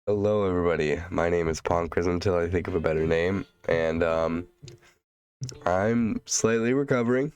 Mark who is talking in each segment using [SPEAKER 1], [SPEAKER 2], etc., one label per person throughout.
[SPEAKER 1] Hello, everybody. My name is Ponkris until I think of a better name, and I'm slightly recovering.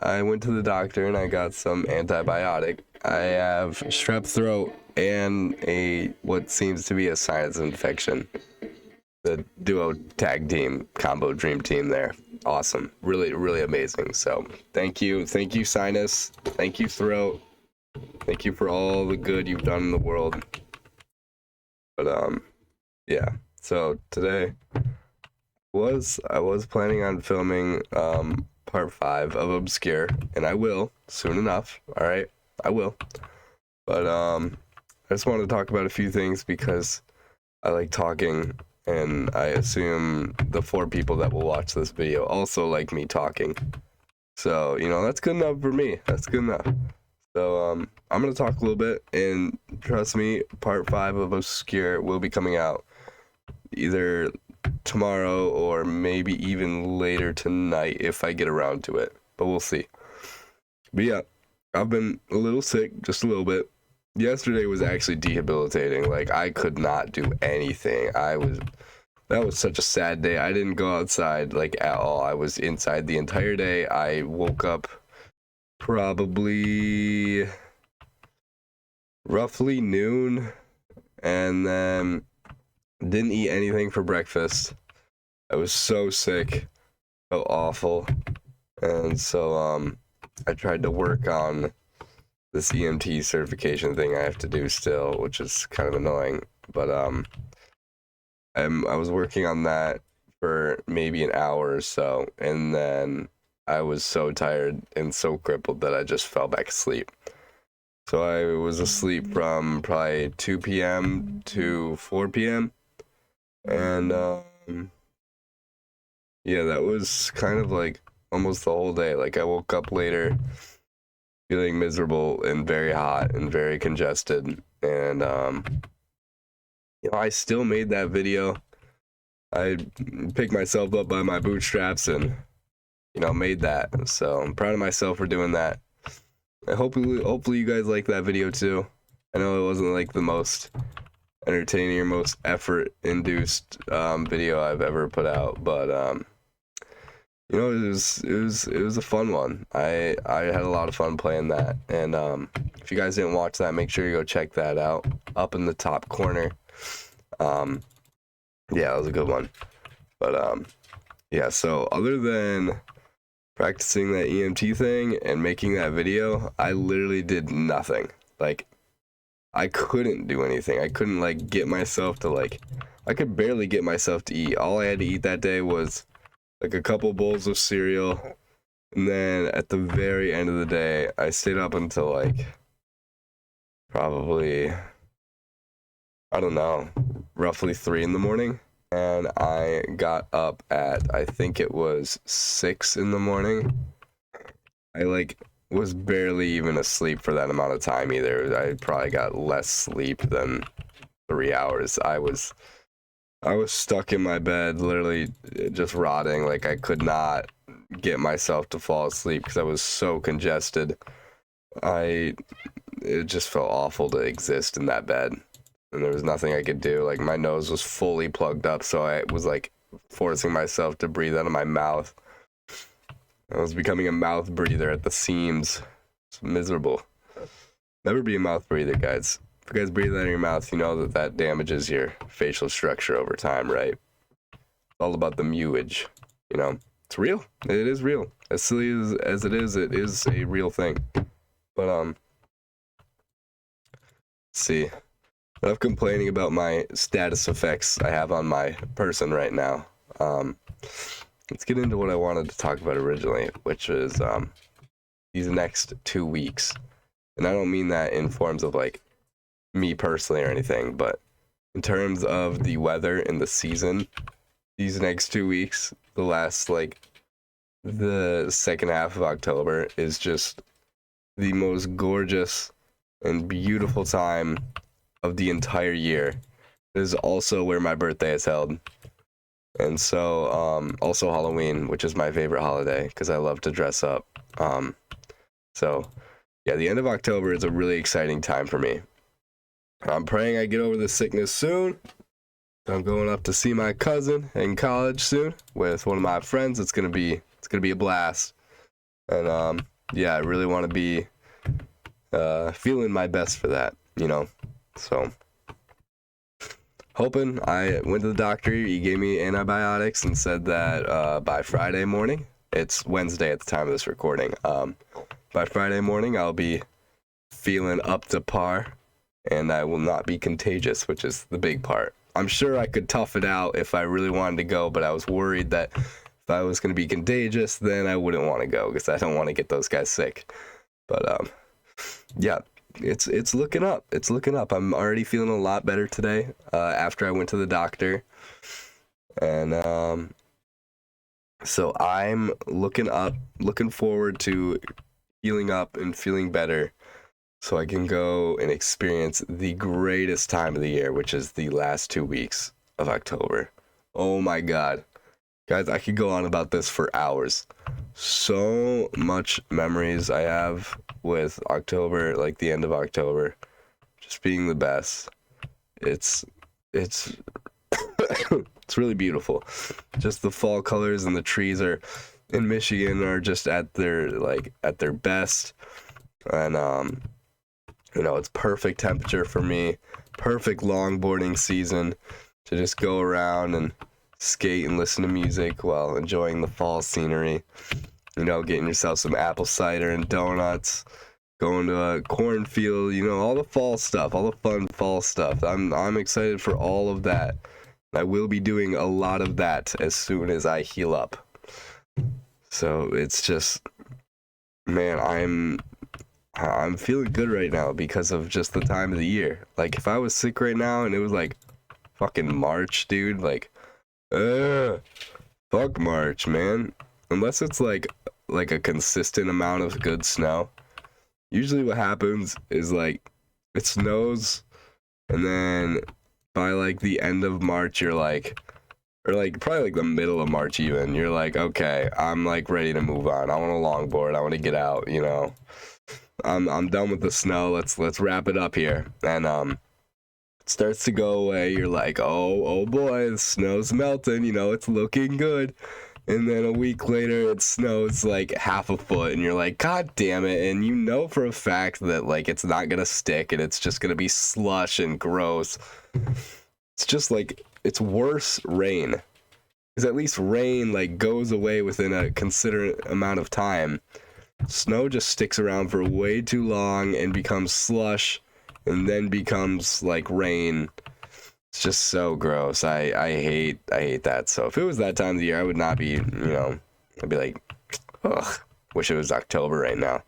[SPEAKER 1] I went to the doctor and I got some antibiotic. I have strep throat and a what seems to be a sinus infection. The duo tag team combo dream team there. Awesome. Really, really amazing. So thank you, sinus. Thank you, throat. Thank you for all the good you've done in the world. But yeah. So today I was planning on filming part 5 of Obscure, and I will soon enough. All right, I will. But I just want to talk about a few things because I like talking, and I assume the 4 people that will watch this video also like me talking. So that's good enough for me. That's good enough. So I'm gonna talk a little bit, and trust me, part 5 of Obscure will be coming out either tomorrow or maybe even later tonight if I get around to it, but we'll see. But yeah, I've been a little sick, just a little bit. Yesterday was actually debilitating. Like, I could not do anything. That was such a sad day. I didn't go outside like at all. I was inside the entire day. I woke up probably roughly noon, and then didn't eat anything for breakfast. I was so sick, felt awful, and so I tried to work on this EMT certification thing I have to do still, which is kind of annoying. But I was working on that for maybe an hour or so, and then I was so tired and so crippled that I just fell back asleep. So I was asleep from probably 2 p.m. to 4 p.m. and yeah, that was kind of like almost the whole day. Like, I woke up later feeling miserable and very hot and very congested, and I still made that video. I picked myself up by my bootstraps and made that. So I'm proud of myself for doing that. And hopefully you guys like that video too. I know it wasn't like the most entertaining or most effort induced video I've ever put out, but it was a fun one. I had a lot of fun playing that, and if you guys didn't watch that, make sure you go check that out up in the top corner. Um, yeah, that was a good one. But yeah. So other than practicing that EMT thing and making that video, I literally did nothing. Like, I couldn't do anything. I couldn't like get myself to like. I could barely get myself to eat. All I had to eat that day was like a couple bowls of cereal, and then at the very end of the day, I stayed up until like probably, I don't know, roughly 3 in the morning. And I got up at, I think it was 6 in the morning. I like was barely even asleep for that amount of time either. I probably got less sleep than 3 hours. I was stuck in my bed, literally just rotting. Like, I could not get myself to fall asleep because I was so congested. It just felt awful to exist in that bed, and there was nothing I could do. Like, my nose was fully plugged up, so I was like forcing myself to breathe out of my mouth. I was becoming a mouth breather at the seams. It's miserable. Never be a mouth breather, guys. If you guys breathe out of your mouth, you know that damages your facial structure over time, right? It's all about the mewage. It's real. It is real. As silly as it is a real thing. But let's see. Enough complaining about my status effects I have on my person right now. Let's get into what I wanted to talk about originally, which is these next 2 weeks. And I don't mean that in forms of like me personally or anything, but in terms of the weather and the season, these next 2 weeks, the second half of October is just the most gorgeous and beautiful time of the entire year. It is also where my birthday is held. And so, also Halloween, which is my favorite holiday because I love to dress up. So, yeah, the end of October is a really exciting time for me. I'm praying I get over this sickness soon. I'm going up to see my cousin in college soon with one of my friends. It's gonna be a blast. And yeah, I really want to be feeling my best for that, you know. So hoping. I went to the doctor. He gave me antibiotics and said that by Friday morning, it's Wednesday at the time of this recording. By Friday morning, I'll be feeling up to par, and I will not be contagious, which is the big part. I'm sure I could tough it out if I really wanted to go, but I was worried that if I was going to be contagious, then I wouldn't want to go because I don't want to get those guys sick. But yeah, it's looking up. It's looking up. I'm already feeling a lot better today after I went to the doctor, and so I'm looking forward to healing up and feeling better so I can go and experience the greatest time of the year, which is the last 2 weeks of October. Oh my God. Guys, I could go on about this for hours. So much memories I have with October, like the end of October, just being the best. It's it's really beautiful. Just the fall colors, and the trees are in Michigan are just at their best. And you know, it's perfect temperature for me, perfect longboarding season to just go around and skate and listen to music while enjoying the fall scenery. You know, getting yourself some apple cider and donuts, going to a cornfield, you know, all the fall stuff, all the fun fall stuff. I'm excited for all of that. I will be doing a lot of that as soon as I heal up. So it's just, man, I'm feeling good right now because of just the time of the year. Like, if I was sick right now and it was like fucking March, dude, like, fuck March, man. Unless it's like a consistent amount of good snow. Usually what happens is like it snows, and then by like the end of March you're like, or like probably like the middle of March even, you're like, okay, I'm like ready to move on. I want a longboard. I want to get out, you know. I'm done with the snow. Let's wrap it up here. And it starts to go away. You're like, oh boy, the snow's melting, you know, it's looking good. And then a week later it snows like half a foot, and you're like, God damn it. And you know for a fact that like it's not gonna stick, and it's just gonna be slush and gross. It's just like, it's worse rain. Because at least rain like goes away within a considerate amount of time. Snow just sticks around for way too long and becomes slush, and then becomes like rain. It's just so gross. I hate that. So if it was that time of the year, I would not be, you know, I'd be like, ugh, wish it was October right now.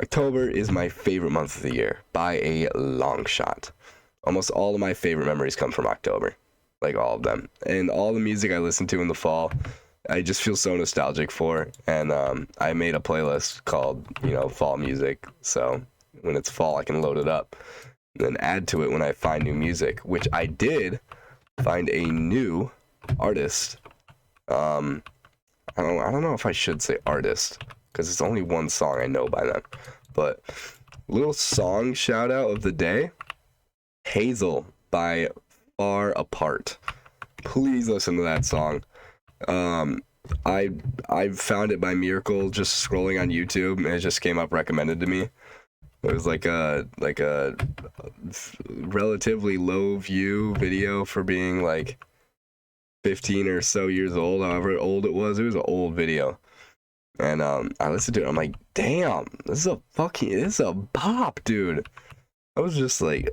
[SPEAKER 1] October is my favorite month of the year by a long shot. Almost all of my favorite memories come from October, like all of them. And all the music I listen to in the fall, I just feel so nostalgic for. And I made a playlist called, you know, fall music. So when it's fall, I can load it up and then add to it when I find new music, which I did find a new artist. I don't know if I should say artist, because it's only one song I know by them. But little song shout out of the day, Hazel by Far Apart. Please listen to that song. I found it by miracle just scrolling on YouTube, and it just came up recommended to me. It was like a relatively low view video for being like 15 or so years old, however old it was. It was an old video. And I listened to it, I'm like, damn, this is a bop, dude. I was just like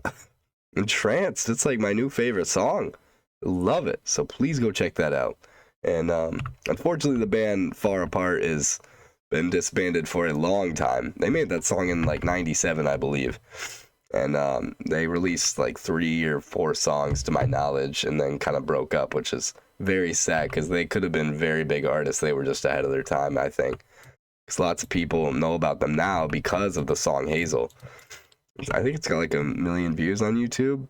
[SPEAKER 1] entranced. It's like my new favorite song. Love it. So please go check that out. And unfortunately the band Far Apart is been disbanded for a long time. They made that song in like 97, I believe. And they released like 3 or 4 songs to my knowledge, and then kind of broke up, which is very sad because they could have been very big artists. They were just ahead of their time, I think. Because lots of people know about them now because of the song Hazel. I think it's got like 1 million views on YouTube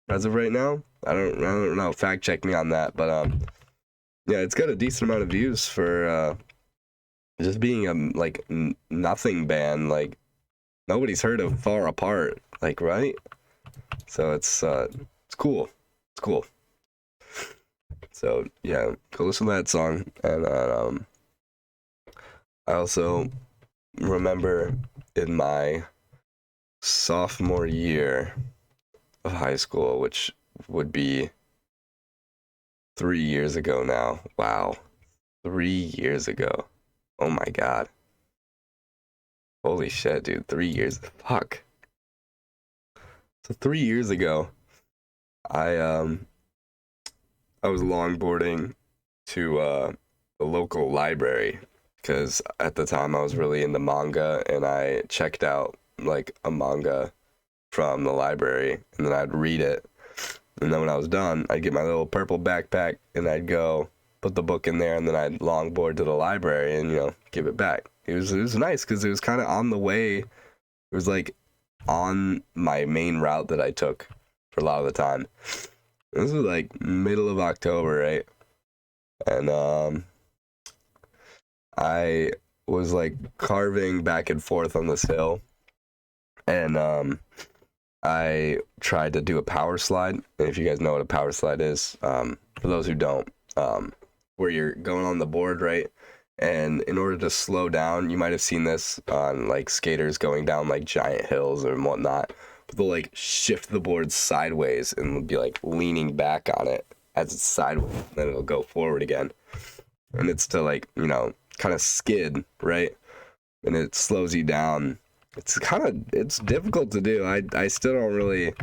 [SPEAKER 1] as of right now. I don't know. Fact check me on that. But yeah, it's got a decent amount of views for just being a nothing band. Like, nobody's heard of Far Apart, like, right? So it's cool. It's cool. So yeah, go listen to that song. And I also remember in my sophomore year of high school, which would be 3 years ago now. Wow. 3 years ago. Oh my god. Holy shit, dude. 3 years. Fuck. So 3 years ago, I I was longboarding to the local library because at the time I was really into manga and I checked out like a manga from the library and then I'd read it. And then when I was done, I'd get my little purple backpack and I'd go put the book in there and then I'd longboard to the library and, give it back. It was nice because it was kind of on the way. It was like on my main route that I took for a lot of the time. This was like middle of October, right? And I was like carving back and forth on this hill, and I tried to do a power slide. And if you guys know what a power slide is, for those who don't, where you're going on the board, right? And in order to slow down, you might have seen this on like skaters going down like giant hills or whatnot. But they'll like shift the board sideways and be like leaning back on it as it's sideways, and then it'll go forward again. And it's to like, kind of skid, right? And it slows you down. It's difficult to do. I still don't really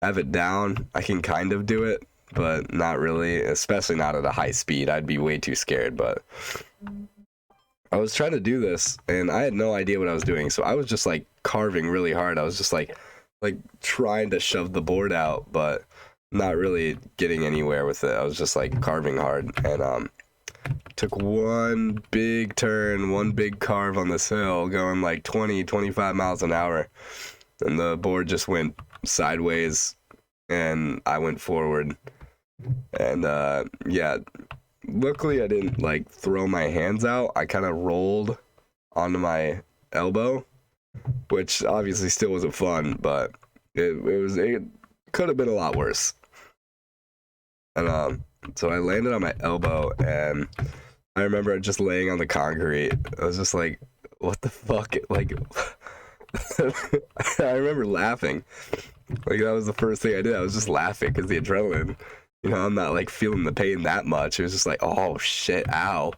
[SPEAKER 1] have it down. I can kind of do it, but not really, especially not at a high speed. I'd be way too scared, but I was trying to do this and I had no idea what I was doing. So I was just like carving really hard. I was just like trying to shove the board out, but not really getting anywhere with it. I was just like carving hard and took one big turn, one big carve on this hill going like 20, 25 miles an hour. And the board just went sideways and I went forward. And yeah, luckily I didn't like throw my hands out. I kind of rolled onto my elbow, which obviously still wasn't fun, but it could have been a lot worse. And so I landed on my elbow and I remember just laying on the concrete. I was just like, what the fuck? Like, I remember laughing. Like, that was the first thing I did. I was just laughing because the adrenaline, I'm not like feeling the pain that much. It was just like, oh shit, ow.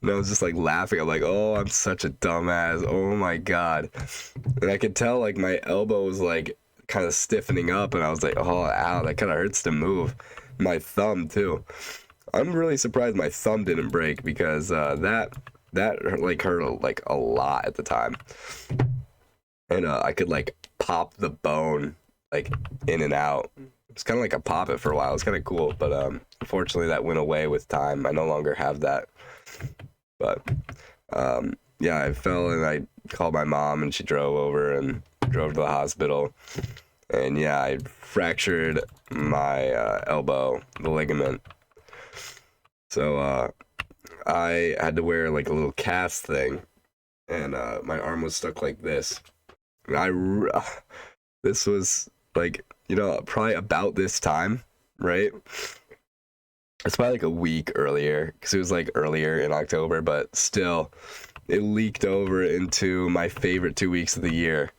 [SPEAKER 1] And I was just like laughing. I'm like, oh, I'm such a dumbass. Oh my God. And I could tell like my elbow was like kind of stiffening up and I was like, oh, ow, that kind of hurts to move. My thumb too. I'm really surprised my thumb didn't break because that like hurt like a lot at the time. And I could like pop the bone like in and out. It's kind of like a pop it for a while. It's kind of cool, but unfortunately that went away with time. I no longer have that. But yeah, I fell and I called my mom and she drove over and drove to the hospital. And yeah, I fractured my elbow, the ligament. So I had to wear like a little cast thing, and my arm was stuck like this. And this was like, probably about this time, right? It's probably like a week earlier, because it was like earlier in October, but still, it leaked over into my favorite 2 weeks of the year.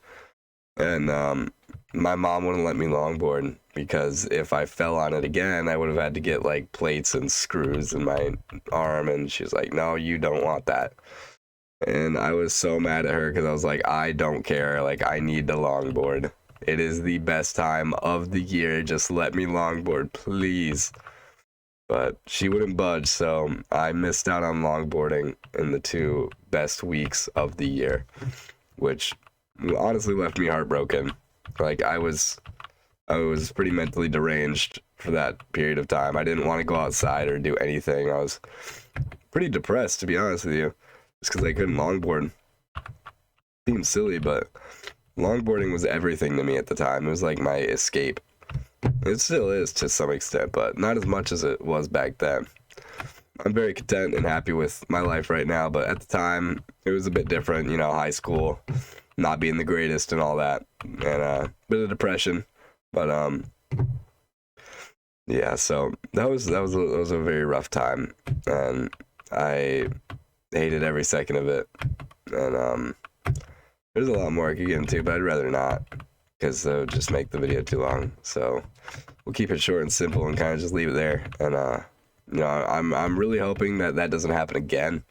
[SPEAKER 1] And my mom wouldn't let me longboard because if I fell on it again, I would have had to get like plates and screws in my arm. And she's like, no, you don't want that. And I was so mad at her because I was like, I don't care. Like, I need to longboard. It is the best time of the year. Just let me longboard, please. But she wouldn't budge, so I missed out on longboarding in the 2 best weeks of the year, which honestly left me heartbroken. Like, I was pretty mentally deranged for that period of time. I didn't want to go outside or do anything. I was pretty depressed, to be honest with you, just because I couldn't longboard. Seems silly, but longboarding was everything to me at the time. It was like my escape. It still is to some extent, but not as much as it was back then. I'm very content and happy with my life right now, but at the time, it was a bit different, high school, not being the greatest and all that, and a bit of depression. But yeah, so that was a very rough time, and I hated every second of it. And there's a lot more I could get into, but I'd rather not, because that would just make the video too long. So we'll keep it short and simple and kind of just leave it there. And I'm really hoping that that doesn't happen again.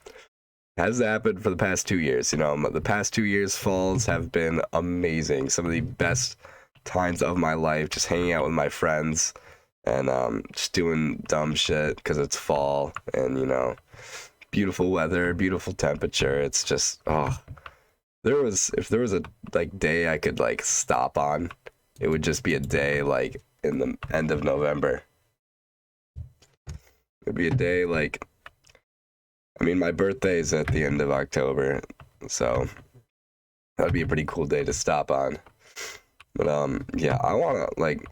[SPEAKER 1] It has happened for the past 2 years. The past 2 years falls have been amazing. Some of the best times of my life, just hanging out with my friends and just doing dumb shit because it's fall and beautiful weather, beautiful temperature. It's just if there was a like day I could like stop on, it would just be a day like in the end of November. It'd be a day like, I mean, my birthday is at the end of October, so that'd be a pretty cool day to stop on. But yeah, I want like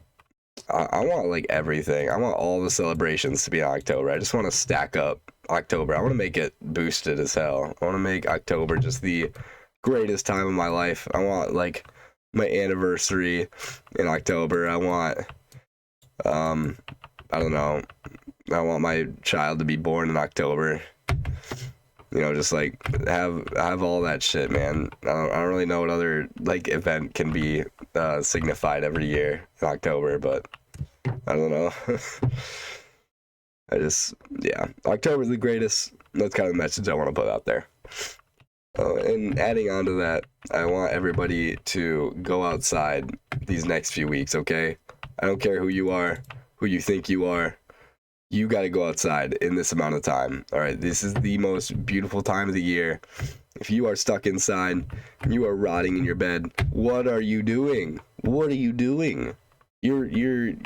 [SPEAKER 1] everything. I want all the celebrations to be in October. I just want to stack up October. I want to make it boosted as hell. I want to make October just the greatest time of my life. I want like my anniversary in October. I want I don't know. I want my child to be born in October. Just like have all that shit, man. I don't really know what other like event can be signified every year in October, but I don't know. Yeah, October's the greatest. That's kind of the message I want to put out there. And adding on to that, I want everybody to go outside these next few weeks, okay? I don't care who you are, who you think you are. You got to go outside in this amount of time. All right, this is the most beautiful time of the year. If you are stuck inside, you are rotting in your bed. What are you doing? What are you doing? You're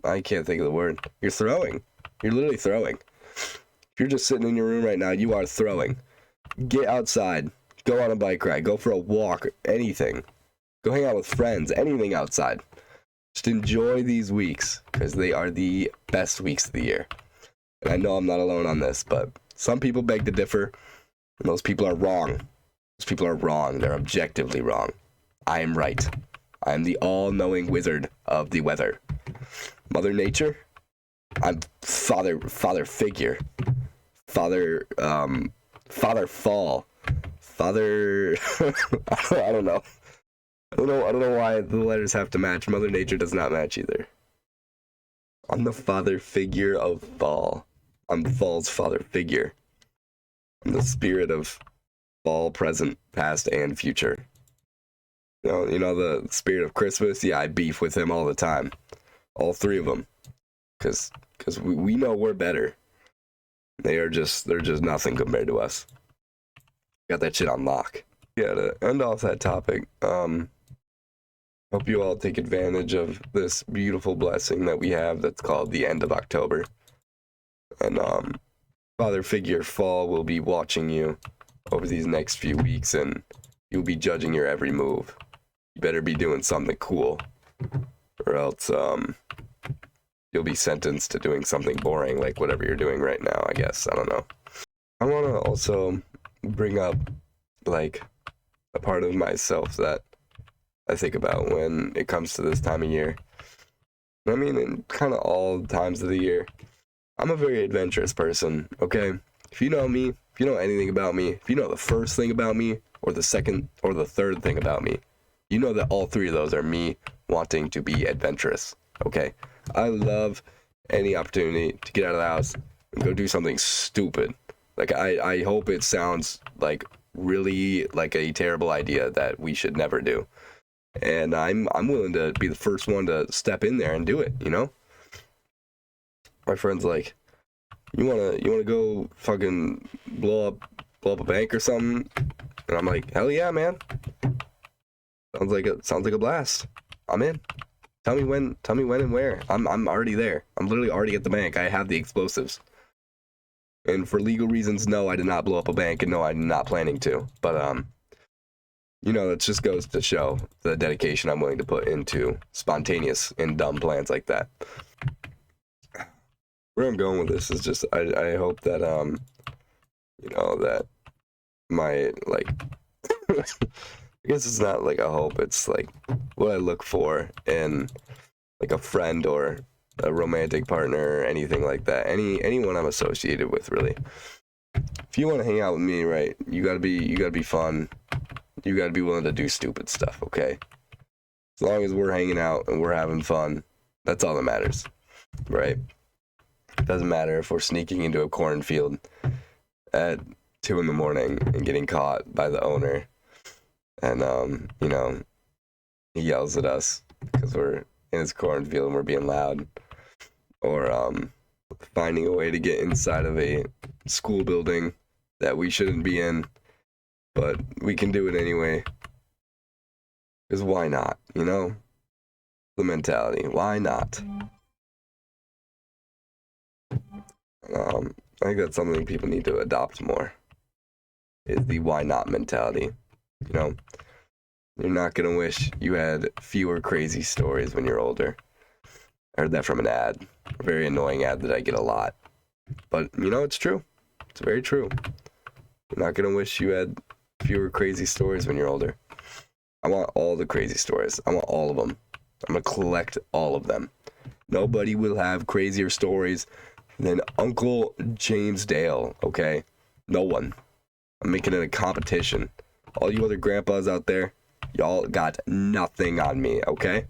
[SPEAKER 1] I can't think of the word. You're throwing. You're literally throwing. If you're just sitting in your room right now, you are throwing. Get outside. Go on a bike ride. Go for a walk. Anything. Go hang out with friends. Anything outside. Just enjoy these weeks because they are the best weeks of the year. And I know I'm not alone on this, but some people beg to differ, and those people are wrong. Those people are wrong. They're objectively wrong. I am right. I am the all-knowing wizard of the weather. Mother Nature, I'm father figure. Father fall. Father I don't know. I don't know why the letters have to match. Mother Nature does not match either. I'm the father figure of fall. I'm fall's father figure. I'm the spirit of fall, present, past, and future. You know the spirit of Christmas? Yeah, I beef with him all the time. All three of them. Because we know we're better. They're just nothing compared to us. Got that shit on lock. Yeah, to end off that topic, hope you all take advantage of this beautiful blessing that we have that's called the end of October. And Father Figure Fall will be watching you over these next few weeks, and you'll be judging your every move. You better be doing something cool, or else you'll be sentenced to doing something boring like whatever you're doing right now, I guess. I don't know. I want to also bring up like a part of myself that I think about when it comes to this time of year. I mean, in kind of all times of the year, I'm a very adventurous person, okay? If you know me, if you know anything about me, if you know the first thing about me, or the second, or the third thing about me, you know that all three of those are me wanting to be adventurous, okay? I love any opportunity to get out of the house and go do something stupid. Like, I hope it sounds like really like a terrible idea that we should never do. And I'm willing to be the first one to step in there and do it, you know? My friend's like, you wanna go fucking blow up a bank or something? And I'm like, hell yeah, man. Sounds like a blast. I'm in. Tell me when and where. I'm already there. I'm literally already at the bank. I have the explosives. And for legal reasons, no, I did not blow up a bank, and no, I'm not planning to. But it just goes to show the dedication I'm willing to put into spontaneous and dumb plans like that. Where I'm going with this is just I hope that that my like I guess it's not like a hope, it's like what I look for in like a friend or a romantic partner or anything like that. Anyone I'm associated with, really. If you want to hang out with me, right, you gotta be fun. You gotta be willing to do stupid stuff, okay? As long as we're hanging out and we're having fun, that's all that matters, right? It doesn't matter if we're sneaking into a cornfield at 2 in the morning and getting caught by the owner, and he yells at us because we're in his cornfield and we're being loud, or finding a way to get inside of a school building that we shouldn't be in, but we can do it anyway. Because why not? The mentality. Why not? I think that's something people need to adopt more. Is the why not mentality. You're not gonna wish you had fewer crazy stories when you're older. I heard that from an ad, a very annoying ad that I get a lot. But it's true. It's very true. You're not gonna wish you had fewer crazy stories when you're older. I want all the crazy stories. I want all of them. I'm gonna collect all of them. Nobody will have crazier stories than Uncle James Dale, okay? No one. I'm making it a competition. All you other grandpas out there, y'all got nothing on me, okay?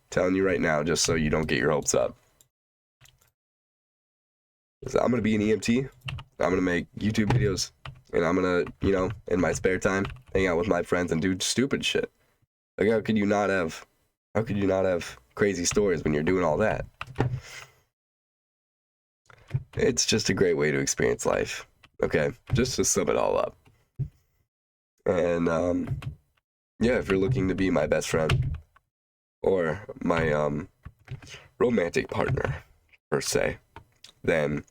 [SPEAKER 1] Telling you right now, just so you don't get your hopes up. So I'm gonna be an EMT. I'm gonna make YouTube videos, and I'm gonna, in my spare time, hang out with my friends and do stupid shit. Like, how could you not have crazy stories when you're doing all that? It's just a great way to experience life. Okay, just to sum it all up. And yeah, if you're looking to be my best friend or my romantic partner per se, then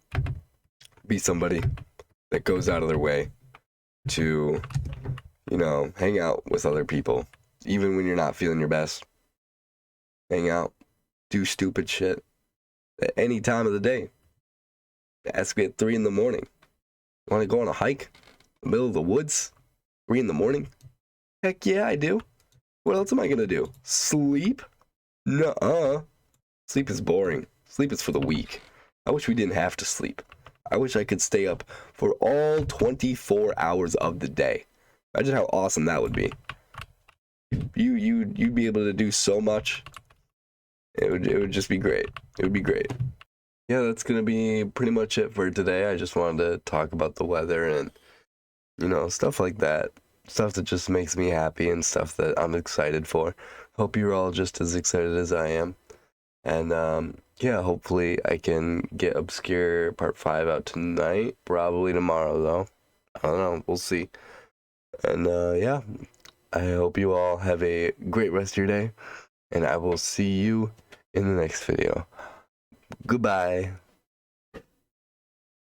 [SPEAKER 1] be somebody that goes out of their way to, hang out with other people, even when you're not feeling your best. Hang out, do stupid shit at any time of the day. Ask me at 3 in the morning. Want to go on a hike in the middle of the woods? 3 in the morning? Heck yeah, I do. What else am I gonna do? Sleep? Nuh-uh. Sleep is boring. Sleep is for the weak. I wish we didn't have to sleep. I wish I could stay up for all 24 hours of the day. Imagine how awesome that would be. You'd be able to do so much. It would just be great. It would be great. Yeah, that's gonna be pretty much it for today. I just wanted to talk about the weather and stuff like that. Stuff that just makes me happy and stuff that I'm excited for. Hope you're all just as excited as I am. And yeah, hopefully I can get Obscure Part 5 out tonight. Probably tomorrow, though. I don't know. We'll see. And yeah, I hope you all have a great rest of your day. And I will see you in the next video. Goodbye.